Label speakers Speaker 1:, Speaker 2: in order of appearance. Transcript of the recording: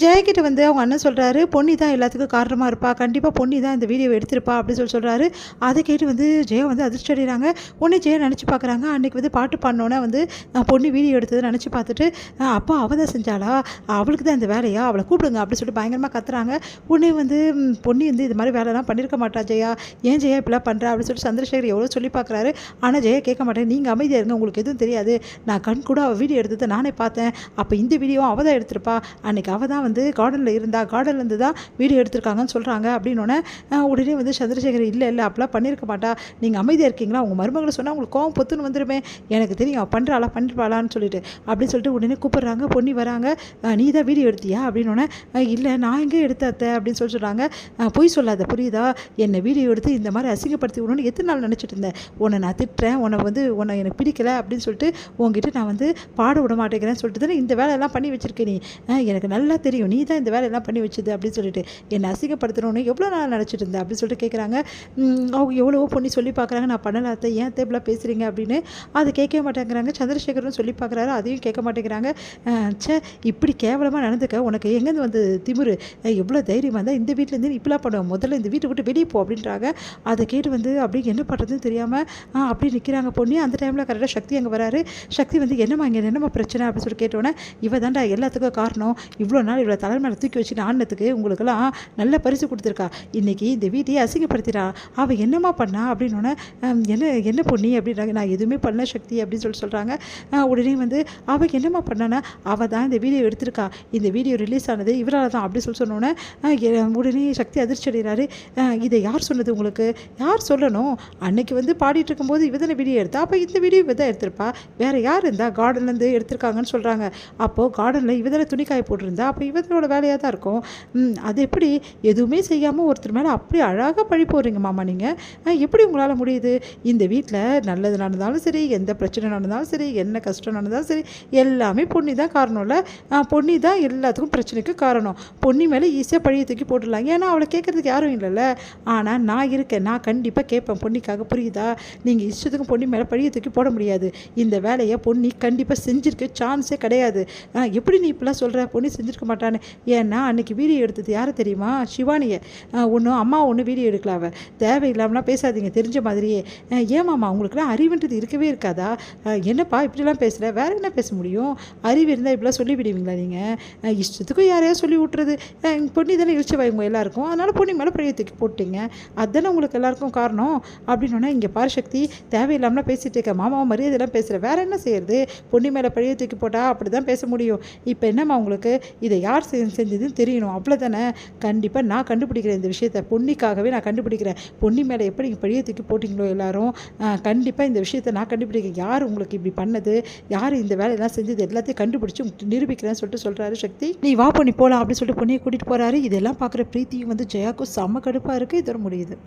Speaker 1: ஜெயகிட்ட வந்து அவங்க அண்ணன் சொல்கிறாரு, பொன்னி தான் எல்லாத்துக்கும் காரணமாக இருப்பா, கண்டிப்பாக பொன்னி தான் இந்த வீடியோவை எடுத்திருப்பா அப்படின்னு சொல்கிறாரு. அதை கேட்டு வந்து ஜெயா வந்து அதிர்ச்சி அடைகிறாங்க. உடனே ஜெயா நினச்சி பார்க்குறாங்க, அன்றைக்கி வந்து பாட்டு பாடினோன்னே வந்து பொன்னி வீடியோ எடுத்ததை நினச்சி பார்த்துட்டு, அப்போ அவள் தான் செஞ்சாளா, அவளுக்கு தான் இந்த வேலையா, அவளை கூப்பிடுங்க அப்படின்னு சொல்லிட்டு பயங்கரமாக கத்துறாங்க. உடனே வந்து பொன்னி வந்து இது மாதிரி வேலைலாம் பண்ணியிருக்க மாட்டா ஜெயா, ஏன் ஜெயா இப்படிலாம் பண்ணுறா அப்படின்னு சொல்லிட்டு சந்திரசேகர் எவ்வளோ சொல்லி பார்க்குறாரு. ஆனால் ஜெயா கேட்க மாட்டேன், நீங்கள் அமைதியாக இருங்க, உங்களுக்கு எதுவும் தெரியாது, நான் கண் கூட அவள் வீடியோ எடுத்ததை நானே பார்த்தேன், அப்போ இந்த வீடியோவும் அவள் தான் எடுத்திருப்பா, அன்றைக்கி அவள் தான் வந்து கார்டனில் இருந்தா, கார்டன்லேருந்து தான் வீடியோ எடுத்திருக்காங்கன்னு சொல்கிறாங்க அப்படின்னோடனே உடனே வந்து சந்திரசேகர் இல்லை அப்படிலாம் பண்ணியிருக்க மாட்டா, நீங்கள் அமைதியாக இருக்கீங்களா, உங்கள் மருமகளை சொன்னால் உங்களுக்கு கோவம் பொத்துன்னு வந்துடுமே, எனக்கு தெரியும் அவள் பண்ணுறாளா பண்ணிருப்பாளான்னு சொல்லிட்டு அப்படின்னு சொல்லிட்டு உடனே கூப்பிட்றாங்க. பொன்னி வராங்க, நீ தான் வீடியோ எடுத்தியா அப்படின்னோடனே இல்லை நான் எங்கே எடுத்த அப்படின்னு சொல்கிறாங்க. பொய் சொல்லாத புரியுதா, என்னை வீடியோ எடுத்து இந்த மாதிரி அசிங்கப்படுத்தி விடணும்னு எத்தனை நாள் நினச்சிட்டு இருந்தேன், உன்னை நான் திட்டுறேன், உன்னை எனக்கு பிடிக்கல அப்படின்னு சொல்லிட்டு உங்ககிட்ட நான் வந்து பாட விட மாட்டேங்கிறேன்னு சொல்லிட்டு தானே இந்த வேலையெல்லாம் பண்ணி வச்சுருக்கேன், நீ எனக்கு நல்லா தெரியும், நீ தான் இந்த வேலையெல்லாம் பண்ணி வச்சுது அப்படின்னு சொல்லிட்டு என்னை அசிங்கப்படுத்தணும்னு எவ்வளோ நாள் நினச்சிட்டு இருந்தேன் அப்படின்னு சொல்லிட்டு கேட்குறாங்க. அவங்க எவ்வளவோ பொண்ணி சொல்லி பார்க்குறாங்க, நான் பண்ணலாத்த ஏன் தேப்பெல்லாம் பேசுகிறீங்க அப்படின்னு, அதை கேட்கவே மாட்டேங்கிறாங்க. சந்திரசேகரும் சொல்லி பார்க்குறாரு, அதையும் கேட்க மாட்டேங்கிறாங்க. இப்படி கேவலமாக நடந்துக்க உனக்கு எங்கேருந்து வந்து திமிரு, எவ்வளோ தைரியமாக இருந்தால் இந்த வீட்டிலேருந்து இப்படிலாம் பண்ணுவேன், முதல்ல இந்த வீட்டை விட்டு வெளியே போ அப்படின்றாங்க. அதை கேட்டு வந்து அப்படி என்ன பண்ணுறதுன்னு தெரியாமல் அப்படி நிற்கிறாங்க பொண்ணு. அந்த டைமில் கரெக்டாக சக்தி அங்கே வராரு. சக்தி வந்து என்னம்மா இங்கே என்னம்மா பிரச்சனை அப்படின்னு சொல்லி கேட்டோன்னே, இவ தாண்டா எல்லாத்துக்கும் காரணம், இவ்வளோ நாள் இவ்வளோ தலை மேலே தூக்கி வச்சு ஆனத்துக்கு உங்களுக்கெல்லாம் நல்ல பரிசு கொடுத்துருக்கா, இன்றைக்கி இந்த வீட்டையே அசிங்கப்படுத்திடா, அவள் என்னம்மா பண்ணா அப்படின்னோடனே என்ன பொண்ணி அப்படின்றாங்க. நான் எதுவுமே பண்ணல சக்தி அப்படின்னு சொல்கிறாங்க. உடனே வந்து அவள் என்னம்மா பண்ணானா, அவள் தான் இந்த வீடியோ எடுத்திருக்கா, இந்த வீடியோ ரிலீஸ் ஆனது இவரால் தான் அப்படி சொன்னோன்னே உடனே சக்தி அதிர்ச்சி அடைகிறாரு. இதை யார் சொன்னது உங்களுக்கு, யார் சொல்லணும், அன்னைக்கு வந்து பாடிட்டு இருக்கும்போது இவ தானே வீடியோ எடுத்தா, அப்போ இந்த வீடியோ இவ தான் எடுத்திருப்பா, வேறு யார் இருந்தால் கார்டன்லேருந்து எடுத்திருக்காங்கன்னு சொல்கிறாங்க. அப்போது கார்டனில் இவ தானே துணிக்காய போட்டிருந்தா, அப்போ இவனோட வேலையாக தான் இருக்கும், அது எப்படி எதுவுமே செய்யாமல் ஒருத்தர் மேலே அப்படி அழகாக பழி போடுறீங்க மாமா, நீங்கள் எப்படி உங்களால் முடியுது, இந்த வீட்டில் நல்லது நடந்தாலும் சரி, எந்த பிரச்சனை நடந்தாலும் சரி, என்ன கஷ்டம் நடந்தாலும் சரி, எல்லாமே பொன்னி தான் காரணம் இல்லை, பொன்னி தான் எல்லாத்துக்கும் பிரச்சனைக்கு காரணம், பொன்னி மேலே ஈஸியாக பழியை தூக்கி போட்டுடலாம், ஏன்னா அவளை கேட்குறதுக்கு யாரும் இல்லைல்ல, ஆனால் நான் இருக்கேன், நான் கண்டிப்பாக கேட்பேன் பொன்னிக்காக, புரியுதா, நீங்கள் இஷ்டத்துக்கும் பொன்னி மேலே பழியை தூக்கி போட முடியாது, இந்த வேலையை பொன்னி கண்டிப்பாக செஞ்சுருக்க சான்ஸே கிடையாது, எப்படி நீ இப்படிலாம் சொல்கிற, பொன்னி செஞ்சுருக்க மாட்டான்னு, ஏன்னா அன்றைக்கி வீடியோ எடுத்தது யார் தெரியுமா, சிவானியை, ஒன்றும் அம்மா ஒன்றும் வீடியோ எடுக்கல, அவள் தேவையில்லாமலாம் பேசாதீங்க, தெரிஞ்ச மாதிரியே, ஏமாம்மா உங்களுக்குலாம் அறிவுன்றது இருக்கவே இருக்காதா, என்னப்பா இப்படிலாம் பேசுகிற, வேறு என்ன பேச முடியும், அறிவு இருந்தால் இப்படிலாம் சொல்லி விடுவீங்களா நீங்கள், இஷ்டத்துக்கும் யாரையா சொல்லி விட்டுறது, பொன்னி தானே இழிச்சு வைங்க எல்லாருக்கும், அதனால் பொன்னி மேலே பழைய தூக்கி போட்டிங்க, அதுதானே உங்களுக்கு எல்லாருக்கும் காரணம் அப்படின்னோன்னா, இங்கே பாரு சக்தி தேவையில்லாமலாம் பேசிகிட்டு இருக்க, மாமாவை மரியாதையெல்லாம் பேசுகிற, வேறு என்ன செய்யறது, பொன்னி மேலே பழைய தூக்கி போட்டால் அப்படி தான் பேச முடியும், இப்போ என்னம்மா உங்களுக்கு இதை யார் செஞ்சதுன்னு தெரியணும், அவ்வளோதானே, கண்டிப்பாக நான் கண்டுபிடிக்கிறேன் இந்த விஷயத்தை, பொன்னிக்காகவே நான் கண்டுபிடிக்கிறேன், பொன்னி மேலே எப்படி நீங்கள் பழிய தூக்கி போட்டிங்களோ எல்லாரும், கண்டிப்பாக இந்த விஷயத்தை நான் கண்டுபிடிக்கிறேன், யார் உங்களுக்கு இப்படி பண்ணது, யார் இந்த வேலையெல்லாம் செஞ்சது எல்லாத்தையும் கண்டுபிடிச்சி நிரூபிக்கிறேன்னு சொல்கிறாரு சக்தி. நீ வா பொன்னி போகலாம் அப்படின்னு சொல்லிட்டு பொன்னியை கூட்டிகிட்டு போகிறாரு. இதெல்லாம் பார்க்குற பிரீத்தியும் வந்து ஜெயாக்கும் செம்ம கடுப்பாக இருக்குது. இதோட முடியுது.